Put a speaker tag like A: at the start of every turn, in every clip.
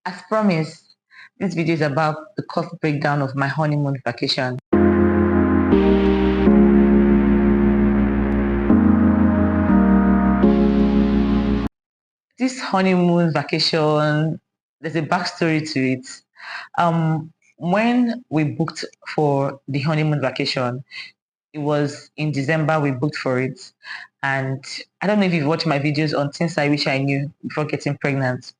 A: As promised, this video is about the cost breakdown of my honeymoon vacation. This honeymoon vacation, there's a backstory to it. When we booked for the honeymoon vacation, it was in December we booked for it. And I don't know if you've watched my videos on Things I Wish I Knew Before Getting Pregnant,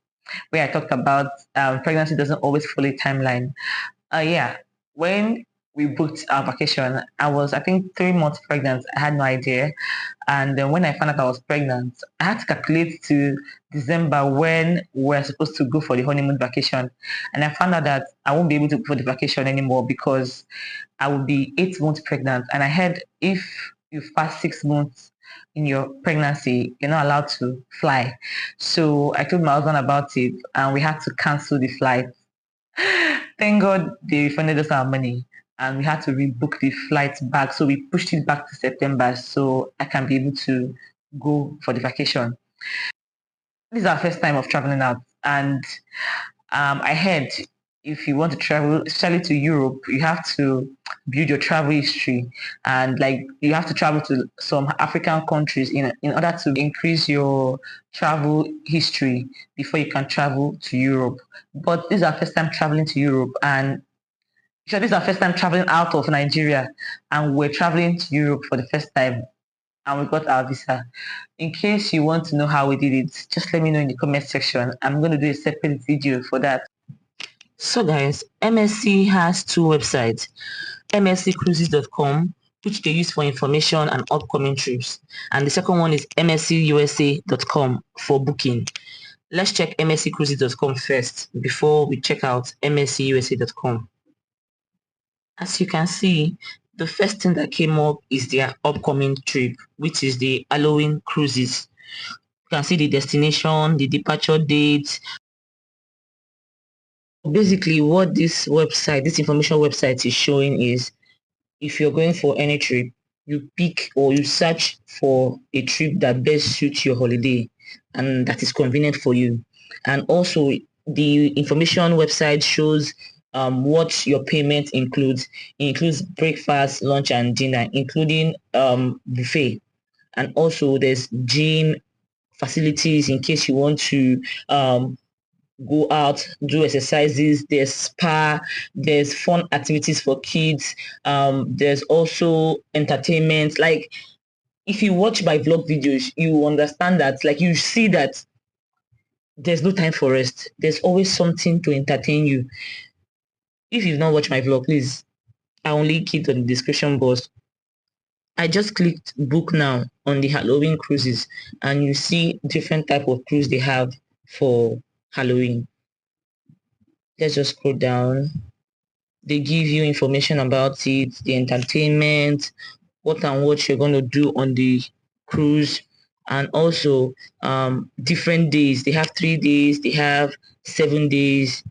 A: where I talked about pregnancy doesn't always follow a timeline. Yeah, when we booked our vacation, I was, I think, 3 months pregnant. I had no idea. And then when I found out I was pregnant, I had to calculate to December when we're supposed to go for the honeymoon vacation. And I found out that I won't be able to go for the vacation anymore because I will be 8 months pregnant. And I heard if you've passed 6 months in your pregnancy, you're not allowed to fly. So I told my husband about it and we had to cancel the flight. Thank God they refunded us our money and we had to rebook the flight back. So we pushed it back to September so I can be able to go for the vacation. This is our first time of traveling out. And I heard if you want to travel, especially to Europe, you have to build your travel history and like you have to travel to some African countries in order to increase your travel history before you can travel to Europe. But this is our first time traveling to Europe and sure this is our first time traveling out of Nigeria and we're traveling to Europe for the first time and we got our visa. In case you want to know how we did it, just let me know in the comment section. I'm going to do a separate video for that. So guys, MSC has two websites, msccruises.com, which they use for information and upcoming trips, and the second one is mscusa.com for booking. Let's check msccruises.com first before we check out mscusa.com. As you can see, the first thing that came up is their upcoming trip, which is the Halloween cruises. You can see the destination, the departure date. Basically, what this website, this information website is showing is if you're going for any trip, you pick or you search for a trip that best suits your holiday and that is convenient for you. And also, the information website shows what your payment includes. It includes breakfast, lunch, and dinner, including buffet. And also, there's gym facilities in case you want to go out, do exercises. There's spa, there's fun activities for kids. There's also entertainment. Like if you watch my vlog videos, you understand that, like you see that there's no time for rest. There's always something to entertain you. If you've not watched my vlog, please, I will link it on the description box. I just clicked book now on the Halloween cruises and you see different type of cruise they have for Halloween. Let's just scroll down. They give you information about it, the entertainment, what and what you're going to do on the cruise, and also different days. They have 3 days, they have 7 days.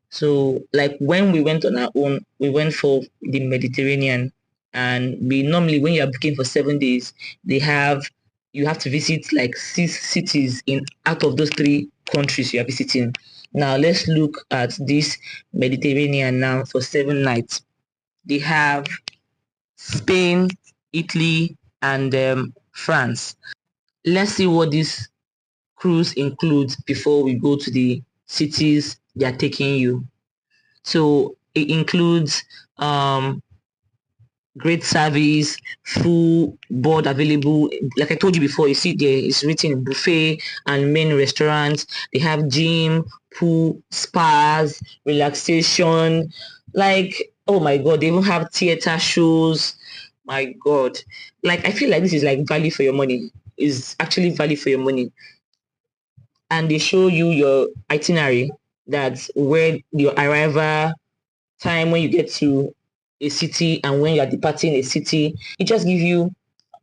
A: So like when we went on our own, we went for the Mediterranean, and we normally, when you're booking for 7 days, you have to visit like 6 cities in out of those 3 countries you are visiting. Now let's look at this Mediterranean now for 7 nights. They have Spain, Italy, and France. Let's see what this cruise includes before we go to the cities they are taking you. So it includes great service, full board available. Like I told you before, you see there is written buffet and main restaurants. They have gym, pool, spas, relaxation. Like, oh my God, they even have theater shows. My God. Like, I feel like this is like value for your money. It's actually value for your money. And they show you your itinerary. That's where your arrival time when you get to a city and when you are departing a city. It just gives you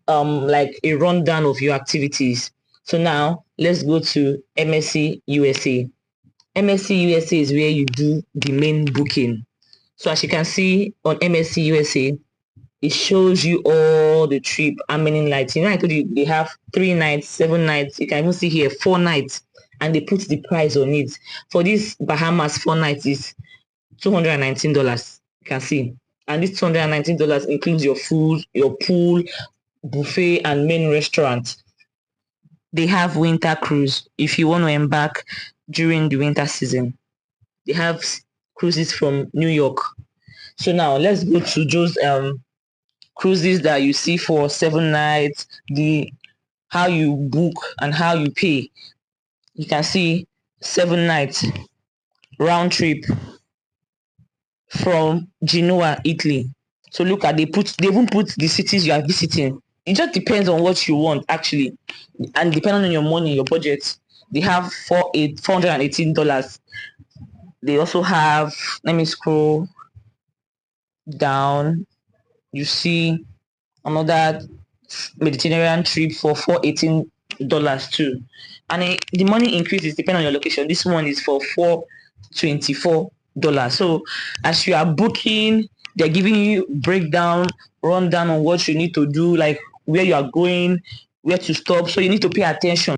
A: like a rundown of your activities. So now let's go to MSC USA. MSC USA is where you do the main booking. So as you can see on MSC USA, it shows you all the trip, how many nights. You know, I told you they have 3 nights, 7 nights. You can even see here 4 nights. and they put the price on it. For this Bahamas 4 nights is $219. You can see. And this $219 includes your food, your pool, buffet, and main restaurant. They have winter cruise if you want to embark during the winter season. They have cruises from New York. So now let's go to those cruises that you see for 7 nights, the how you book and how you pay. You can see 7 nights round trip from Genoa, Italy. So look at they even put the cities you are visiting. It just depends on what you want actually, and depending on your money, your budget. They have $418. They also have, let me scroll down. You see another Mediterranean trip for $418 too. And the money increases depending on your location. This one is for $424. So as you are booking, they're giving you rundown on what you need to do, like where you are going, where to stop. So you need to pay attention.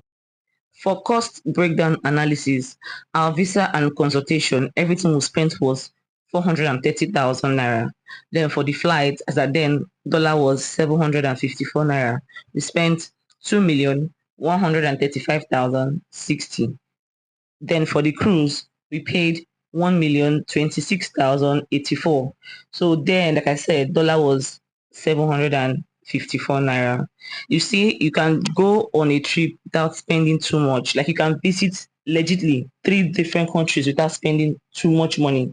A: For cost breakdown analysis, our visa and consultation, everything we spent was 430,000 naira. Then for the flight, as at then, dollar was 754 naira. We spent 2,135,060. Then for the cruise, we paid 1,026,084. So then, like I said, dollar was 754 naira. You see, you can go on a trip without spending too much. Like you can visit legitimately 3 different countries without spending too much money.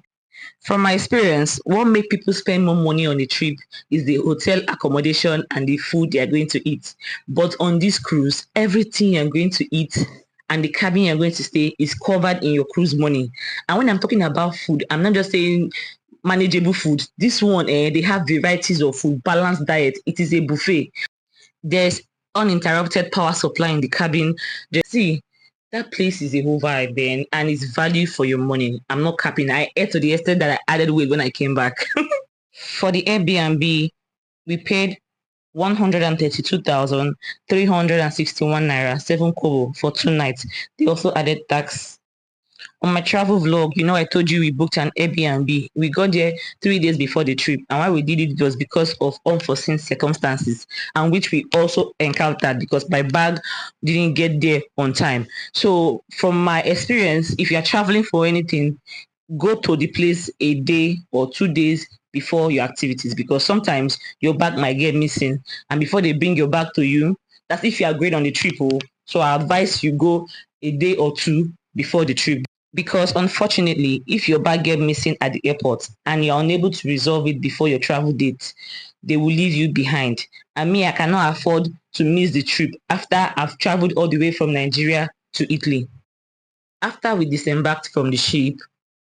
A: From my experience, what makes people spend more money on a trip is the hotel accommodation and the food they are going to eat. But on this cruise, everything you're going to eat and the cabin you're going to stay is covered in your cruise money. And when I'm talking about food, I'm not just saying manageable food. This one, they have varieties of food, balanced diet. It is a buffet. There's uninterrupted power supply in the cabin. Just see, that place is a whole vibe then, and it's value for your money. I'm not capping. I ate to the extent that I added weight when I came back. For the Airbnb, we paid 132,361 naira, 7 kobo for 2 nights. They also added tax. On my travel vlog, I told you we booked an Airbnb. We got there 3 days before the trip, and why we did it was because of unforeseen circumstances, and which we also encountered because my bag didn't get there on time. So from my experience, if you are traveling for anything, go to the place a day or 2 days before your activities, because sometimes your bag might get missing, and before they bring your bag to you, that's if you are going on the trip. So I advise you go a day or two before the trip, because unfortunately, if your bag get missing at the airport and you're unable to resolve it before your travel date, they will leave you behind. And me, I cannot afford to miss the trip after I've traveled all the way from Nigeria to Italy. After we disembarked from the ship,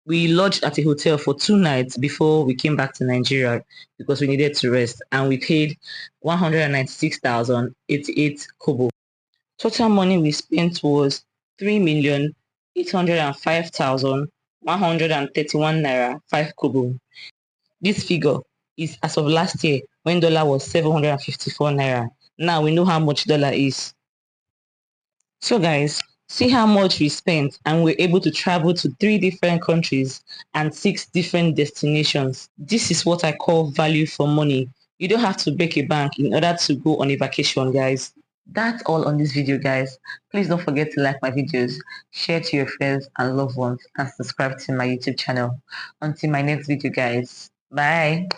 A: we lodged at a hotel for 2 nights before we came back to Nigeria because we needed to rest, and we paid 196,088 kobo. Total money we spent was 3,805,131 naira, 5 kobo. This figure is as of last year when dollar was 754 naira. Now we know how much dollar is. So guys, see how much we spent, and we're able to travel to 3 different countries and 6 different destinations. This is what I call value for money. You don't have to break a bank in order to go on a vacation, guys. That's all on this video, guys. Please don't forget to like my videos, share to your friends and loved ones, and subscribe to my YouTube channel. Until my next video, guys. Bye.